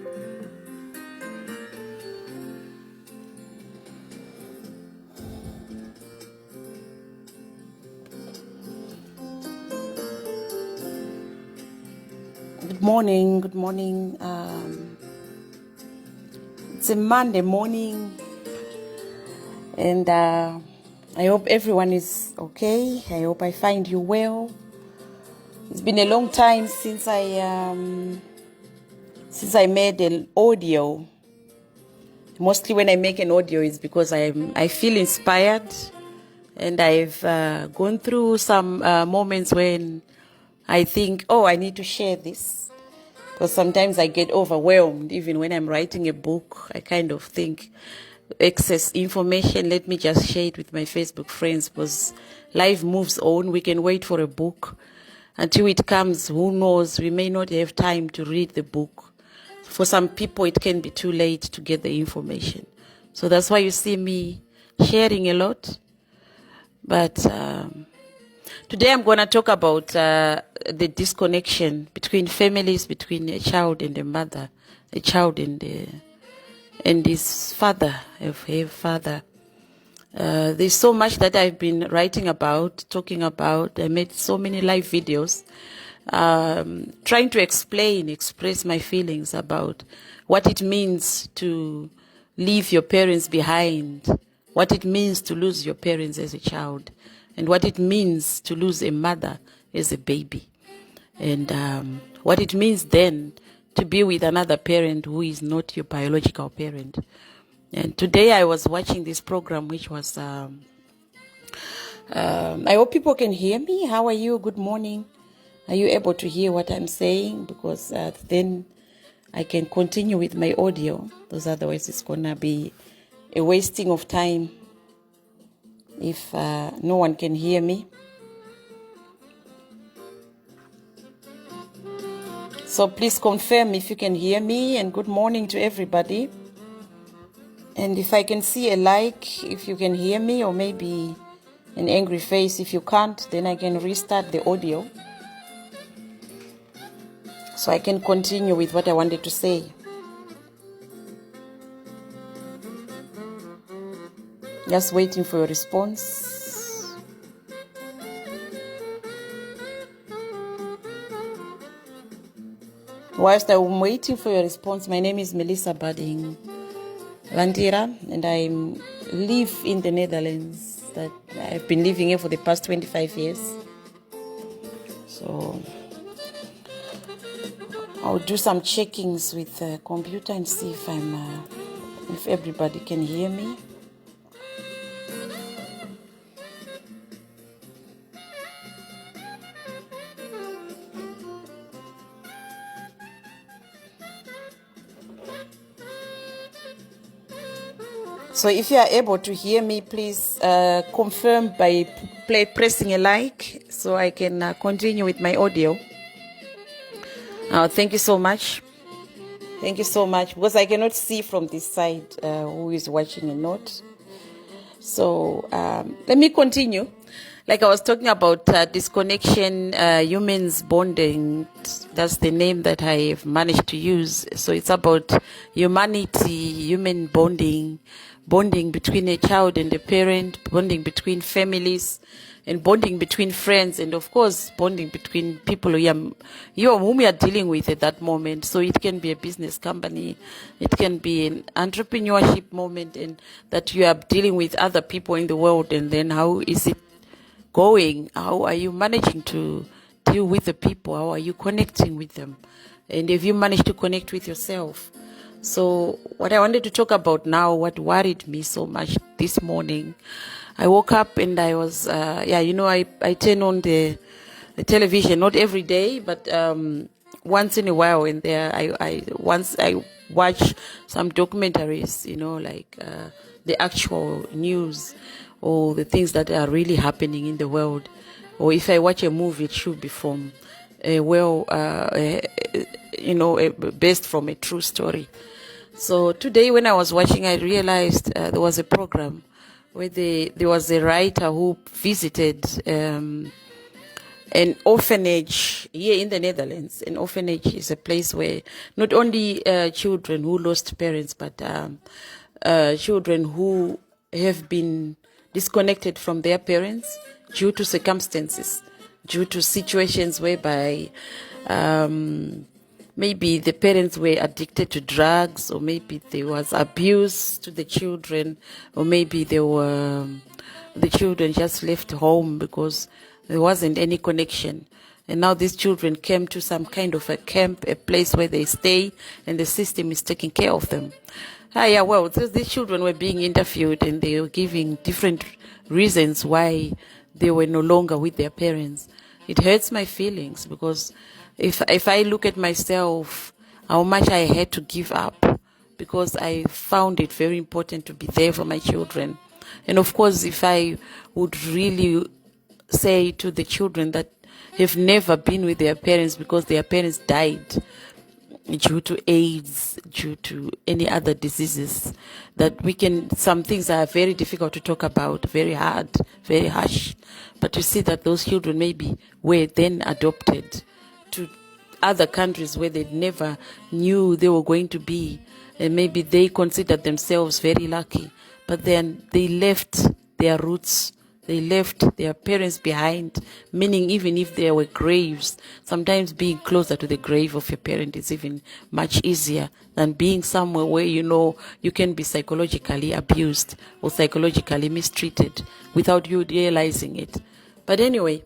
Good morning. Good morning. It's a Monday morning, and I hope everyone is okay. I hope I find you well. It's been a long time since I made an audio. Mostly when I make an audio, it's because I feel inspired, and I've gone through some moments when I think, oh, I need to share this. Because sometimes I get overwhelmed, even when I'm writing a book. I kind of think excess information, let me just share it with my Facebook friends, because life moves on. We can wait for a book until it comes. Who knows? We may not have time to read the book. For some people, it can be too late to get the information. So that's why you see me sharing a lot. But today I'm going to talk about the disconnection between families, between a child and a mother, a child and his father, her father. There's so much that I've been writing about, talking about. I made so many live videos trying to express my feelings about what it means to leave your parents behind, what it means to lose your parents as a child, and what it means to lose a mother as a baby, and what it means then to be with another parent who is not your biological parent. And today I was watching this program, which was, I hope people can hear me. How are you? Good morning. Are you able to hear what I'm saying? Because then I can continue with my audio, because otherwise it's going to be a wasting of time if no one can hear me. So please confirm if you can hear me, and good morning to everybody. And if I can see a like if you can hear me, or maybe an angry face if you can't, then I can restart the audio so I can continue with what I wanted to say. Just waiting for your response. Whilst I'm waiting for your response, my name is Melissa Bading Landira, and I live in the Netherlands. That I've been living here for the past 25 years. So I'll do some checkings with the computer and see if if everybody can hear me. So if you are able to hear me, please confirm by pressing a like so I can continue with my audio. Thank you so much. Thank you so much, because I cannot see from this side who is watching or not. So let me continue. Like I was talking about disconnection, humans bonding. That's the name that I have managed to use. So it's about humanity, human bonding, bonding between a child and a parent, bonding between families, and bonding between friends, and of course bonding between people whom you are dealing with at that moment. So it can be a business company, it can be an entrepreneurship moment, and that you are dealing with other people in the world, and then how is it going? How are you managing to deal with the people? How are you connecting with them? And if you manage to connect with yourself. So what I wanted to talk about now, what worried me so much this morning, I woke up and I was, I turn on the television, not every day, but once in a while. And there, I watch some documentaries, like the actual news, or the things that are really happening in the world. Or if I watch a movie, it should be from based from a true story. So today when I was watching, I realized there was a program where there was a writer who visited An orphanage here in the Netherlands. An orphanage is a place where not only children who lost parents, but children who have been disconnected from their parents due to circumstances, due to situations whereby maybe the parents were addicted to drugs, or maybe there was abuse to the children, or maybe the children just left home because there wasn't any connection. And now these children came to some kind of a camp, a place where they stay, and the system is taking care of them. So these children were being interviewed, and they were giving different reasons why they were no longer with their parents. It hurts my feelings, because if I look at myself, how much I had to give up, because I found it very important to be there for my children. And of course, if I would really say to the children that have never been with their parents because their parents died due to AIDS, due to any other diseases, that some things are very difficult to talk about, very hard, very harsh. But you see that those children maybe were then adopted to other countries where they never knew they were going to be, and maybe they considered themselves very lucky. But then they left their roots, they left their parents behind, meaning even if there were graves, sometimes being closer to the grave of your parent is even much easier than being somewhere where you can be psychologically abused or psychologically mistreated without you realizing it. But anyway,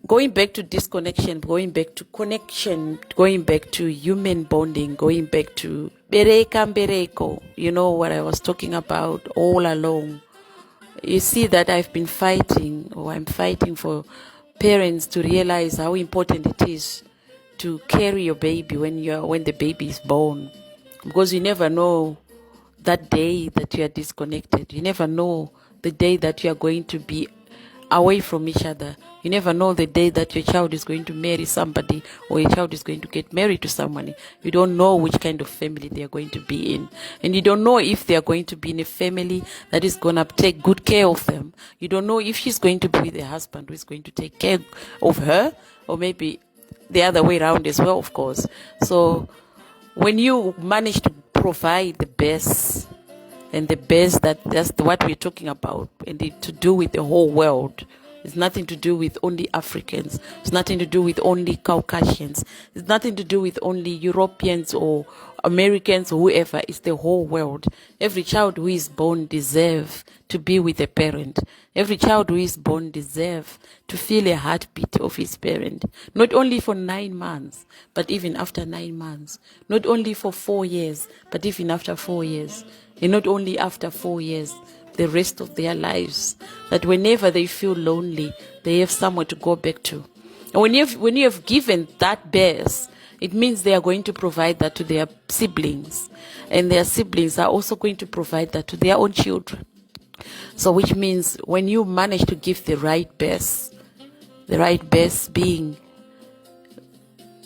going back to disconnection, going back to connection, going back to human bonding, going back to Bereko, what I was talking about all along. You see that I'm fighting for parents to realize how important it is to carry your baby when the baby is born, because you never know that day that you are disconnected. You never know the day that you are going to be away from each other. You never know the day that your child is going to marry somebody, or your child is going to get married to someone. You don't know which kind of family they are going to be in. And you don't know if they are going to be in a family that is going to take good care of them. You don't know if she's going to be with a husband who is going to take care of her, or maybe the other way around as well, of course. So when you manage to provide the best, and the best, that's what we're talking about, and to do with the whole world. It's nothing to do with only Africans. It's nothing to do with only Caucasians. It's nothing to do with only Europeans or Americans or whoever. It's the whole world. Every child who is born deserves to be with a parent. Every child who is born deserves to feel a heartbeat of his parent. Not only for 9 months, but even after 9 months. Not only for 4 years, but even after 4 years. And not only after 4 years, the rest of their lives. That whenever they feel lonely, they have somewhere to go back to. And when you have given that birth, it means they are going to provide that to their siblings. And their siblings are also going to provide that to their own children. So which means when you manage to give the right birth being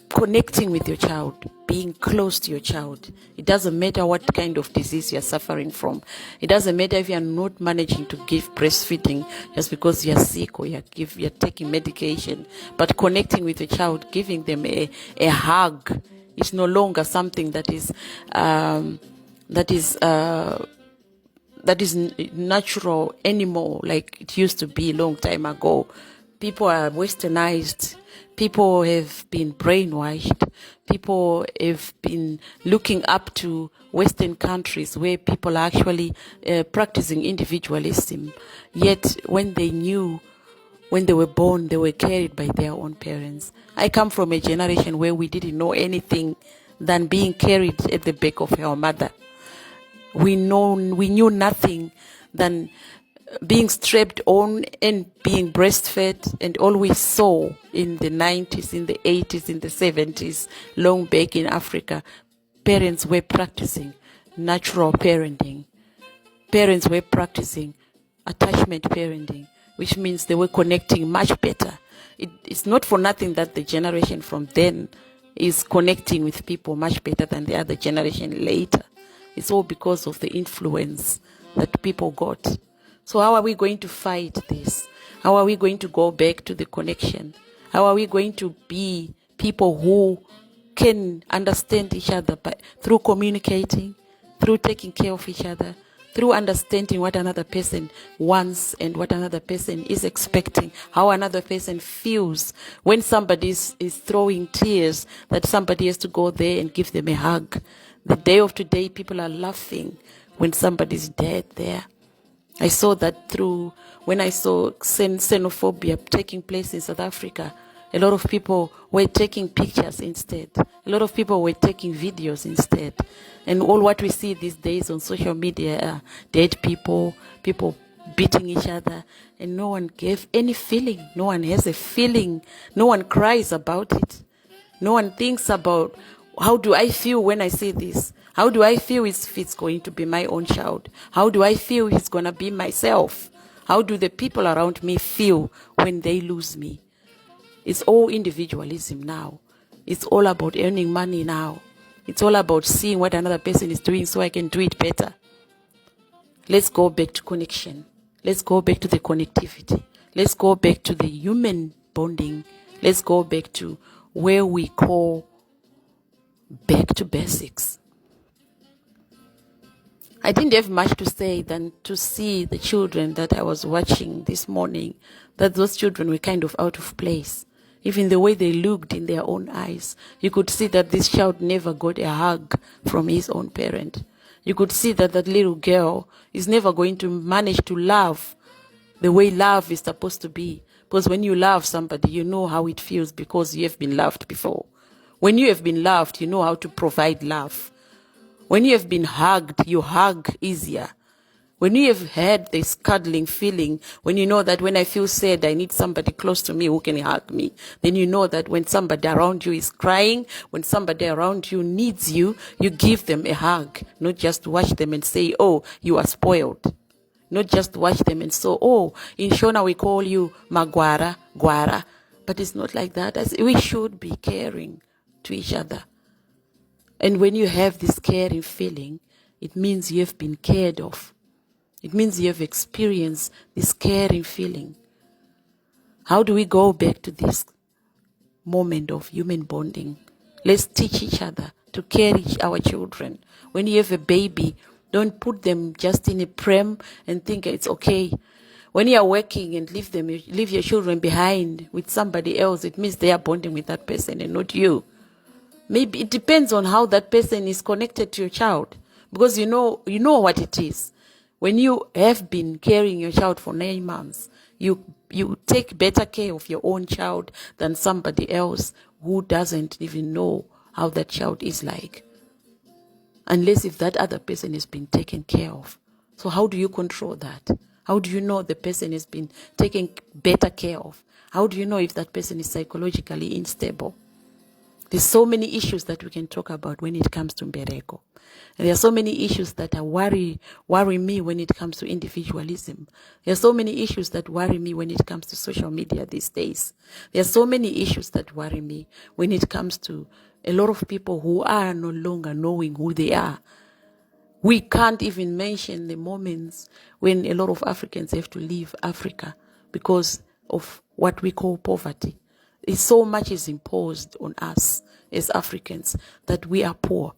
connecting with your child, being close to your child. It doesn't matter what kind of disease you're suffering from. It doesn't matter if you're not managing to give breastfeeding just because you're sick or you're taking medication. But connecting with your child, giving them a hug, is no longer something that is natural anymore, like it used to be a long time ago. People are westernized. People have been brainwashed. People have been looking up to Western countries where people are actually practicing individualism. Yet when they were born, they were carried by their own parents. I come from a generation where we didn't know anything than being carried at the back of our mother. We knew nothing than being strapped on and being breastfed, and all we saw in the 90s, in the 80s, in the 70s, long back in Africa, parents were practicing natural parenting. Parents were practicing attachment parenting, which means they were connecting much better. It's not for nothing that the generation from then is connecting with people much better than the other generation later. It's all because of the influence that people got. So how are we going to fight this? How are we going to go back to the connection? How are we going to be people who can understand each other through communicating, through taking care of each other, through understanding what another person wants and what another person is expecting, how another person feels when somebody is throwing tears, that somebody has to go there and give them a hug. The day of today, people are laughing when somebody's dead there. I saw that through when I saw xenophobia taking place in South Africa. A lot of people were taking pictures instead. A lot of people were taking videos instead. And all what we see these days on social media are dead people, people beating each other, and no one gave any feeling. No one has a feeling. No one cries about it. No one thinks about, how do I feel when I see this? How do I feel if it's going to be my own child? How do I feel it's going to be myself? How do the people around me feel when they lose me? It's all individualism now. It's all about earning money now. It's all about seeing what another person is doing so I can do it better. Let's go back to connection. Let's go back to the connectivity. Let's go back to the human bonding. Let's go back to where we call back to basics. I didn't have much to say than to see the children that I was watching this morning, that those children were kind of out of place. Even the way they looked in their own eyes, you could see that this child never got a hug from his own parent. You could see that that little girl is never going to manage to love the way love is supposed to be. Because when you love somebody, you know how it feels because you have been loved before. When you have been loved, you know how to provide love. When you have been hugged, you hug easier. When you have had this cuddling feeling, when you know that when I feel sad, I need somebody close to me who can hug me, then you know that when somebody around you is crying, when somebody around you needs you, you give them a hug, not just watch them and say, oh, you are spoiled. Not just watch them and say, oh, in Shona we call you Magwara, Gwara. But it's not like that. We should be caring to each other. And when you have this caring feeling, it means you have been cared of. It means you have experienced this caring feeling. How do we go back to this moment of human bonding? Let's teach each other to care our children. When you have a baby, don't put them just in a pram and think it's okay. When you are working and leave your children behind with somebody else, it means they are bonding with that person and not you. Maybe it depends on how that person is connected to your child, because you know what it is. When you have been carrying your child for 9 months, you take better care of your own child than somebody else who doesn't even know how that child is like. Unless if that other person has been taken care of. So how do you control that? How do you know the person has been taken better care of? How do you know if that person is psychologically unstable? There's so many issues that we can talk about when it comes to Mbereko. And there are so many issues that worry me when it comes to individualism. There are so many issues that worry me when it comes to social media these days. There are so many issues that worry me when it comes to a lot of people who are no longer knowing who they are. We can't even mention the moments when a lot of Africans have to leave Africa because of what we call poverty. So much is imposed on us as Africans that we are poor.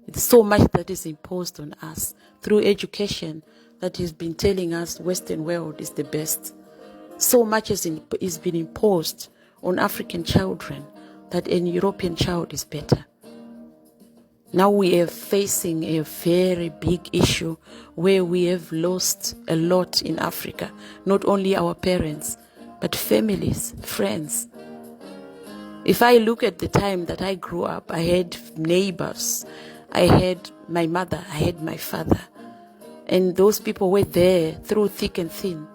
It's so much that is imposed on us through education that has been telling us Western world is the best. So much is been imposed on African children that an European child is better. Now we are facing a very big issue where we have lost a lot in Africa. Not only our parents, but families, friends. If I look at the time that I grew up, I had neighbors, I had my mother, I had my father. And those people were there through thick and thin.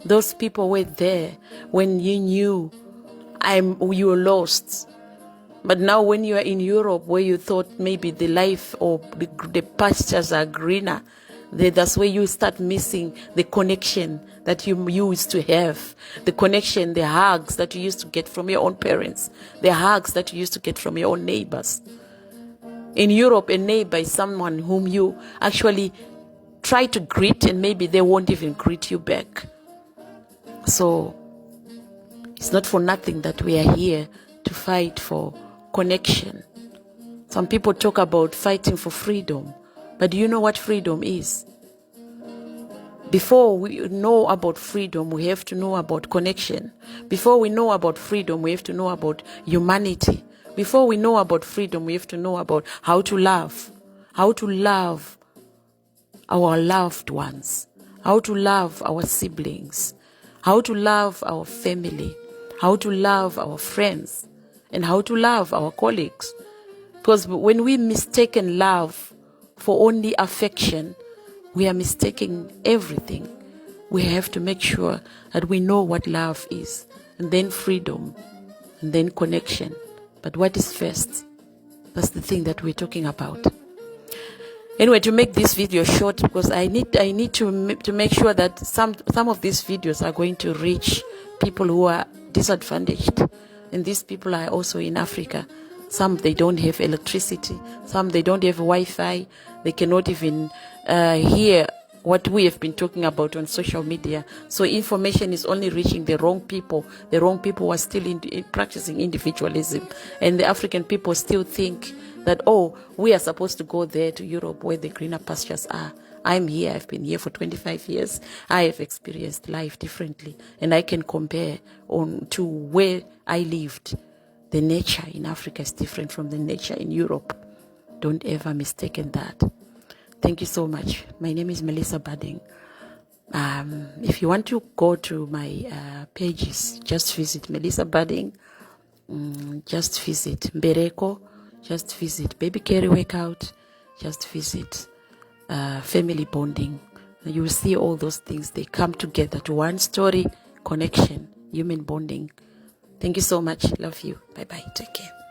Those people were there when you knew you were lost. But now when you are in Europe, where you thought maybe the life or the pastures are greener, that's where you start missing the connection that you used to have, the connection, the hugs that you used to get from your own parents, the hugs that you used to get from your own neighbors. In Europe, a neighbor is someone whom you actually try to greet and maybe they won't even greet you back. So it's not for nothing that we are here to fight for connection. Some people talk about fighting for freedom, but do you know what freedom is? Before we know about freedom, we have to know about connection. Before we know about freedom, we have to know about humanity. Before we know about freedom, we have to know about how to love our loved ones, how to love our siblings, how to love our family, how to love our friends, and how to love our colleagues. Because when we mistaken love for only affection, we are mistaking everything. We have to make sure that we know what love is, and then freedom, and then connection. But what is first? That's the thing that we're talking about. Anyway, to make this video short, because I need to make sure that some of these videos are going to reach people who are disadvantaged, and these people are also in Africa. Some, they don't have electricity. Some, they don't have Wi-Fi. They cannot even hear what we have been talking about on social media. So information is only reaching the wrong people. The wrong people are still practicing individualism. And the African people still think that, oh, we are supposed to go there to Europe where the greener pastures are. I'm here. I've been here for 25 years. I have experienced life differently. And I can compare to where I lived. The nature in Africa is different from the nature in Europe. Don't ever mistake that. Thank you so much. My name is Melissa Budding. If you want to go to my pages, just visit Melissa Budding. Just visit Mbereko. Just visit Baby Carry Workout. Just visit Family Bonding. You will see all those things. They come together to one story, connection, human bonding. Thank you so much. Love you. Bye-bye. Take care.